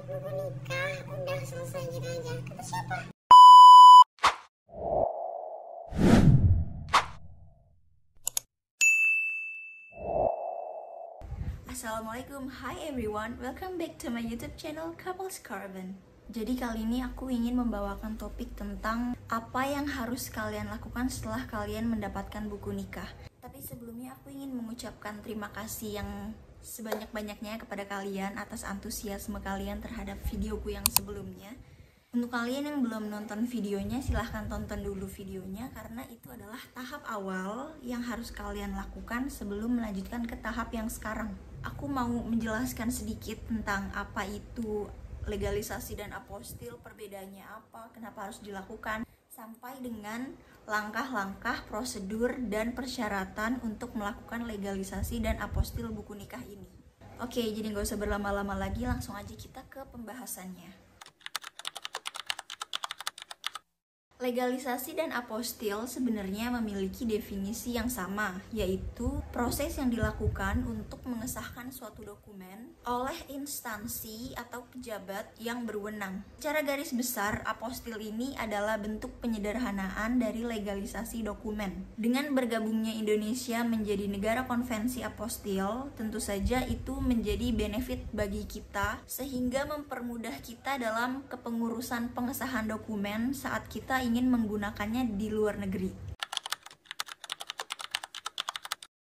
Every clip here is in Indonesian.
buku nikah udah selesai gitu aja. Kata siapa? Assalamualaikum, hi everyone, welcome back to my YouTube channel Couples Caravan. Jadi kali ini aku ingin membawakan topik tentang apa yang harus kalian lakukan setelah kalian mendapatkan buku nikah. Tapi sebelumnya aku ingin mengucapkan terima kasih yang sebanyak-banyaknya kepada kalian atas antusiasme kalian terhadap videoku yang sebelumnya. Untuk kalian yang belum nonton videonya, silahkan tonton dulu videonya karena itu adalah tahap awal yang harus kalian lakukan sebelum melanjutkan ke tahap yang sekarang. Aku mau menjelaskan sedikit tentang apa itu legalisasi dan apostil, perbedaannya apa, kenapa harus dilakukan, sampai dengan langkah-langkah, prosedur, dan persyaratan untuk melakukan legalisasi dan apostil buku nikah ini. Oke, jadi nggak usah berlama-lama lagi, langsung aja kita ke pembahasannya. Legalisasi dan apostil sebenarnya memiliki definisi yang sama, yaitu proses yang dilakukan untuk mengesahkan suatu dokumen oleh instansi atau pejabat yang berwenang. Secara garis besar, apostil ini adalah bentuk penyederhanaan dari legalisasi dokumen. Dengan bergabungnya Indonesia menjadi negara konvensi apostil, tentu saja itu menjadi benefit bagi kita, sehingga mempermudah kita dalam kepengurusan pengesahan dokumen saat kita ingin menggunakannya di luar negeri.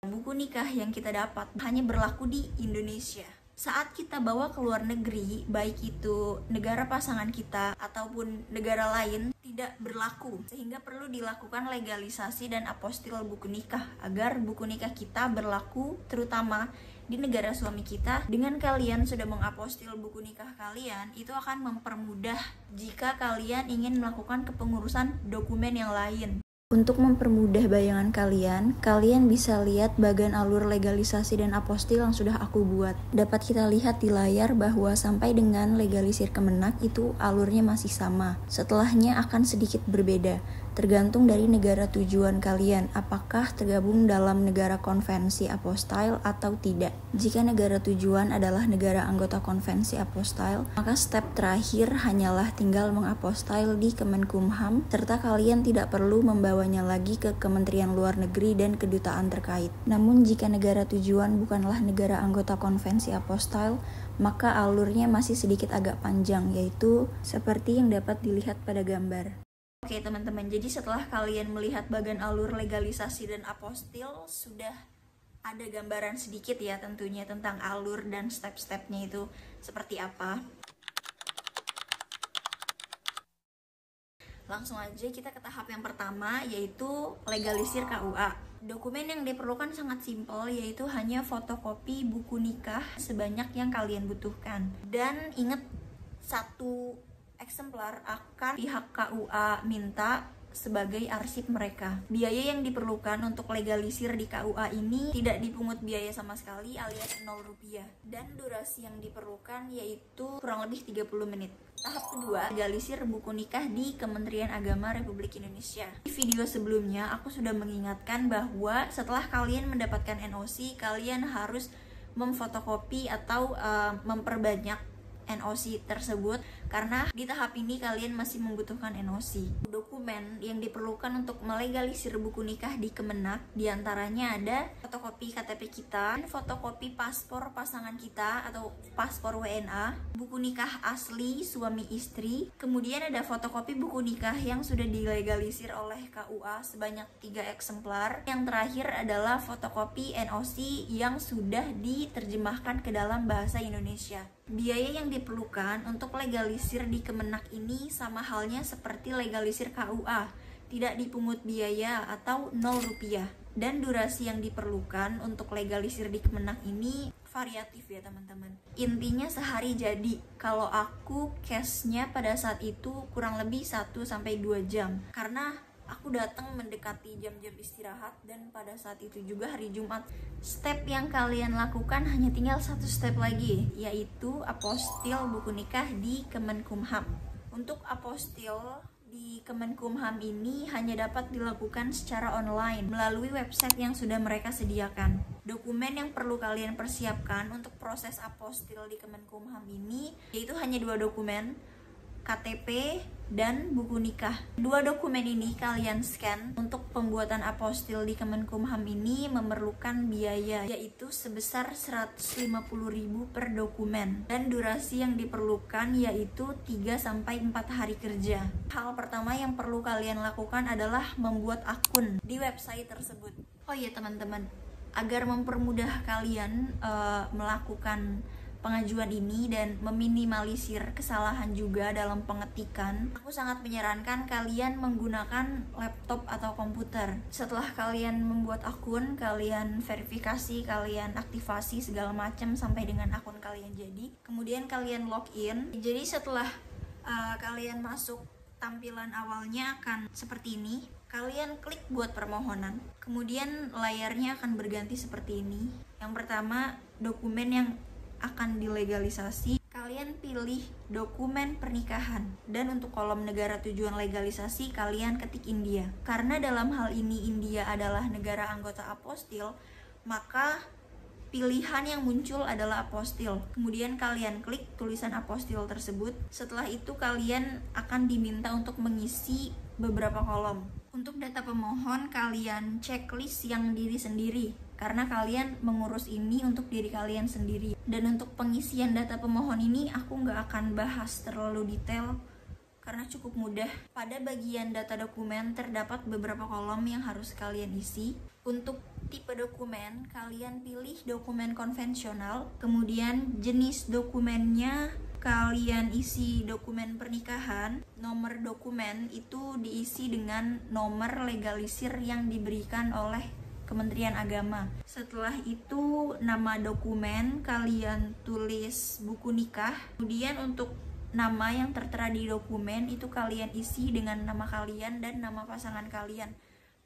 Buku nikah yang kita dapat hanya berlaku di Indonesia. Saat kita bawa ke luar negeri, baik itu negara pasangan kita ataupun negara lain, tidak berlaku, sehingga perlu dilakukan legalisasi dan apostil buku nikah agar buku nikah kita berlaku terutama di negara suami kita. Dengan kalian sudah mengapostil buku nikah kalian, itu akan mempermudah jika kalian ingin melakukan kepengurusan dokumen yang lain. Untuk mempermudah bayangan kalian bisa lihat bagan alur legalisasi dan apostil yang sudah aku buat. Dapat kita lihat di layar bahwa sampai dengan legalisir Kemenak itu alurnya masih sama. Setelahnya akan sedikit berbeda, tergantung dari negara tujuan kalian, apakah tergabung dalam negara konvensi apostil atau tidak. Jika negara tujuan adalah negara anggota konvensi apostil, maka step terakhir hanyalah tinggal mengapostil di Kemenkumham, serta kalian tidak perlu membawanya lagi ke Kementerian Luar Negeri dan kedutaan terkait. Namun jika negara tujuan bukanlah negara anggota konvensi apostil, maka alurnya masih sedikit agak panjang, yaitu seperti yang dapat dilihat pada gambar. Oke teman-teman, jadi setelah kalian melihat bagan alur legalisasi dan apostil, sudah ada gambaran sedikit ya tentunya tentang alur dan step-stepnya itu seperti apa. Langsung aja kita ke tahap yang pertama, yaitu legalisir KUA. Dokumen yang diperlukan sangat simpel, yaitu hanya fotokopi buku nikah sebanyak yang kalian butuhkan. Dan ingat, satu eksemplar akan pihak KUA minta sebagai arsip mereka. Biaya yang diperlukan untuk legalisir di KUA ini tidak dipungut biaya sama sekali alias 0 rupiah. Dan durasi yang diperlukan yaitu kurang lebih 30 menit. Tahap kedua, legalisir buku nikah di Kementerian Agama Republik Indonesia. Di video sebelumnya aku sudah mengingatkan bahwa setelah kalian mendapatkan NOC, kalian harus memfotokopi atau memperbanyak NOC tersebut, karena di tahap ini kalian masih membutuhkan NOC. Dokumen yang diperlukan untuk melegalisir buku nikah di Kemenak diantaranya ada fotokopi KTP kita, fotokopi paspor pasangan kita atau paspor WNA, buku nikah asli suami istri, kemudian ada fotokopi buku nikah yang sudah dilegalisir oleh KUA sebanyak 3 eksemplar. Yang terakhir adalah fotokopi NOC yang sudah diterjemahkan ke dalam bahasa Indonesia. Biaya yang diperlukan untuk legalisir di Kemenak ini sama halnya seperti legalisir KUA, tidak dipungut biaya atau 0 rupiah. Dan durasi yang diperlukan untuk legalisir di Kemenak ini variatif ya teman-teman. Intinya sehari jadi. Kalau aku case-nya pada saat itu kurang lebih 1-2 jam, karena aku datang mendekati jam-jam istirahat dan pada saat itu juga hari Jumat. Step yang kalian lakukan hanya tinggal satu step lagi, yaitu apostil buku nikah di Kemenkumham. Untuk apostil di Kemenkumham ini hanya dapat dilakukan secara online melalui website yang sudah mereka sediakan. Dokumen yang perlu kalian persiapkan untuk proses apostil di Kemenkumham ini yaitu hanya 2 dokumen, KTP dan buku nikah. 2 dokumen ini kalian scan. Untuk pembuatan apostil di Kemenkumham ini memerlukan biaya yaitu sebesar 150.000 per dokumen, dan durasi yang diperlukan yaitu 3-4 hari kerja. Hal pertama yang perlu kalian lakukan adalah membuat akun di website tersebut. Oh iya teman-teman, agar mempermudah kalian melakukan pengajuan ini dan meminimalisir kesalahan juga dalam pengetikan, aku sangat menyarankan kalian menggunakan laptop atau komputer. Setelah kalian membuat akun, kalian verifikasi, kalian aktivasi segala macam sampai dengan akun kalian jadi, kemudian kalian login. Jadi setelah kalian masuk, tampilan awalnya akan seperti ini. Kalian klik buat permohonan, kemudian layarnya akan berganti seperti ini. Yang pertama, dokumen yang akan dilegalisasi, kalian pilih dokumen pernikahan, dan untuk kolom negara tujuan legalisasi kalian ketik India. Karena dalam hal ini India adalah negara anggota apostil, maka pilihan yang muncul adalah apostil. Kemudian kalian klik tulisan apostil tersebut. Setelah itu kalian akan diminta untuk mengisi beberapa kolom. Untuk data pemohon kalian checklist yang diri sendiri, karena kalian mengurus ini untuk diri kalian sendiri. Dan untuk pengisian data pemohon ini aku nggak akan bahas terlalu detail karena cukup mudah. Pada bagian data dokumen terdapat beberapa kolom yang harus kalian isi. Untuk tipe dokumen, kalian pilih dokumen konvensional, kemudian jenis dokumennya kalian isi dokumen pernikahan. Nomor dokumen itu diisi dengan nomor legalisir yang diberikan oleh Kementerian Agama. Setelah itu nama dokumen kalian tulis buku nikah. Kemudian untuk nama yang tertera di dokumen itu kalian isi dengan nama kalian dan nama pasangan kalian,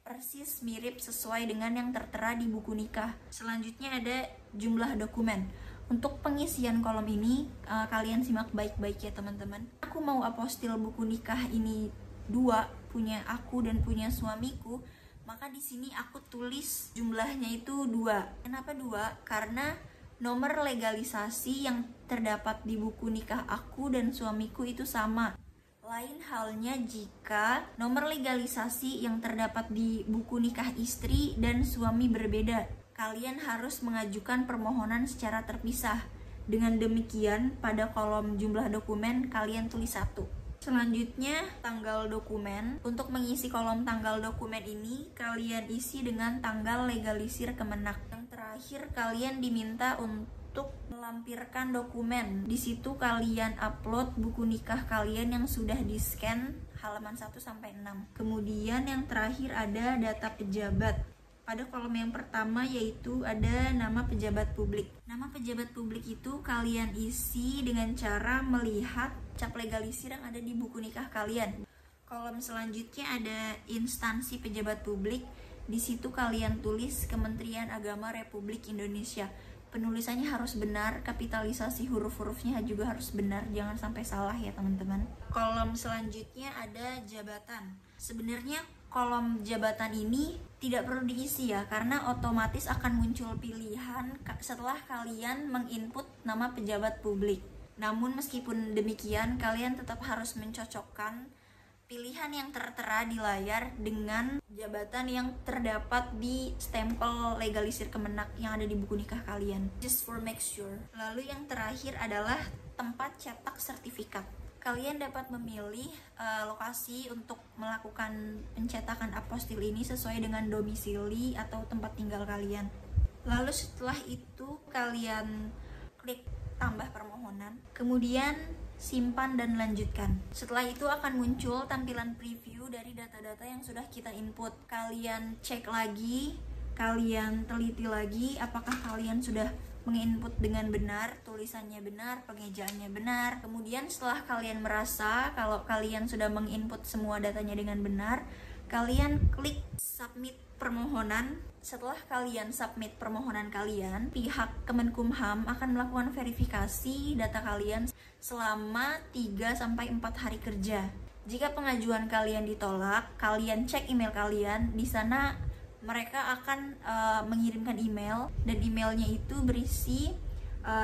persis mirip sesuai dengan yang tertera di buku nikah. Selanjutnya ada jumlah dokumen. Untuk pengisian kolom ini kalian simak baik-baik ya teman-teman. Aku mau apostil buku nikah ini 2, punya aku dan punya suamiku, maka di sini aku tulis jumlahnya itu 2. Kenapa 2? Karena nomor legalisasi yang terdapat di buku nikah aku dan suamiku itu sama. Lain halnya jika nomor legalisasi yang terdapat di buku nikah istri dan suami berbeda. Kalian harus mengajukan permohonan secara terpisah. Dengan demikian, pada kolom jumlah dokumen kalian tulis 1. Selanjutnya, tanggal dokumen. Untuk mengisi kolom tanggal dokumen ini, kalian isi dengan tanggal legalisir Kemenak. Yang terakhir, kalian diminta untuk melampirkan dokumen. Di situ kalian upload buku nikah kalian yang sudah di-scan halaman 1-6. Kemudian yang terakhir ada data pejabat. Pada kolom yang pertama yaitu ada nama pejabat publik. Nama pejabat publik itu kalian isi dengan cara melihat cap legalisir yang ada di buku nikah kalian. Kolom selanjutnya ada instansi pejabat publik. Di situ kalian tulis Kementerian Agama Republik Indonesia. Penulisannya harus benar, kapitalisasi huruf-hurufnya juga harus benar, jangan sampai salah ya teman-teman. Kolom selanjutnya ada jabatan. Sebenarnya kolom jabatan ini tidak perlu diisi ya, karena otomatis akan muncul pilihan setelah kalian menginput nama pejabat publik. Namun meskipun demikian, kalian tetap harus mencocokkan pilihan yang tertera di layar dengan jabatan yang terdapat di stempel legalisir Kemenak yang ada di buku nikah kalian. Just for make sure. Lalu yang terakhir adalah tempat cetak sertifikat. Kalian dapat memilih lokasi untuk melakukan pencetakan apostil ini sesuai dengan domisili atau tempat tinggal kalian. Lalu setelah itu kalian klik tambah permohonan, kemudian simpan dan lanjutkan. Setelah itu akan muncul tampilan preview dari data-data yang sudah kita input. Kalian cek lagi, kalian teliti lagi apakah kalian sudah menginput dengan benar, tulisannya benar, pengejaannya benar. Kemudian setelah kalian merasa kalau kalian sudah menginput semua datanya dengan benar, kalian klik submit permohonan. Setelah kalian submit permohonan kalian, pihak Kemenkumham akan melakukan verifikasi data kalian selama 3-4 hari kerja. Jika pengajuan kalian ditolak, kalian cek email kalian. Di sana mereka akan mengirimkan email, dan emailnya itu berisi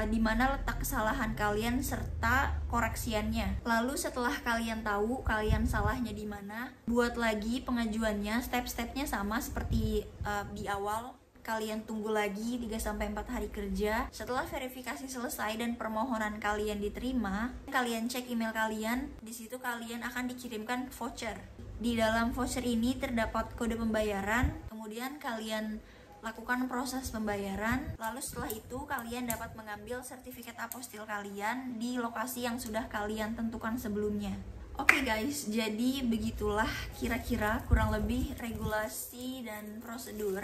di mana letak kesalahan kalian serta koreksiannya. Lalu setelah kalian tahu kalian salahnya di mana, buat lagi pengajuannya. Step-stepnya sama seperti di awal. Kalian tunggu lagi 3-4 hari kerja. Setelah verifikasi selesai dan permohonan kalian diterima, kalian cek email kalian. Di situ kalian akan dikirimkan voucher. Di dalam voucher ini terdapat kode pembayaran. Kemudian kalian lakukan proses pembayaran. Lalu setelah itu kalian dapat mengambil sertifikat apostil kalian di lokasi yang sudah kalian tentukan sebelumnya. Oke guys, jadi begitulah kira-kira kurang lebih regulasi dan prosedur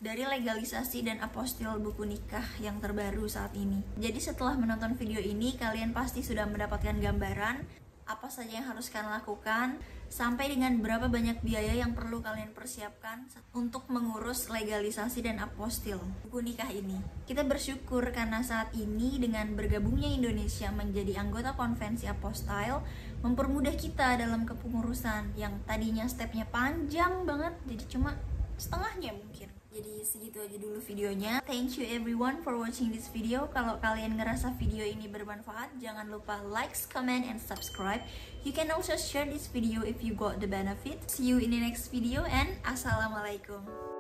dari legalisasi dan apostil buku nikah yang terbaru saat ini. Jadi setelah menonton video ini, kalian pasti sudah mendapatkan gambaran apa saja yang harus kalian lakukan, sampai dengan berapa banyak biaya yang perlu kalian persiapkan untuk mengurus legalisasi dan apostil buku nikah ini. Kita bersyukur karena saat ini dengan bergabungnya Indonesia menjadi anggota konvensi apostile, mempermudah kita dalam kepengurusan yang tadinya stepnya panjang banget, jadi cuma setengahnya mungkin. Jadi segitu aja dulu videonya. Thank you everyone for watching this video. Kalau kalian ngerasa video ini bermanfaat, jangan lupa like, comment, and subscribe. You can also share this video if you got the benefit. See you in the next video and assalamualaikum.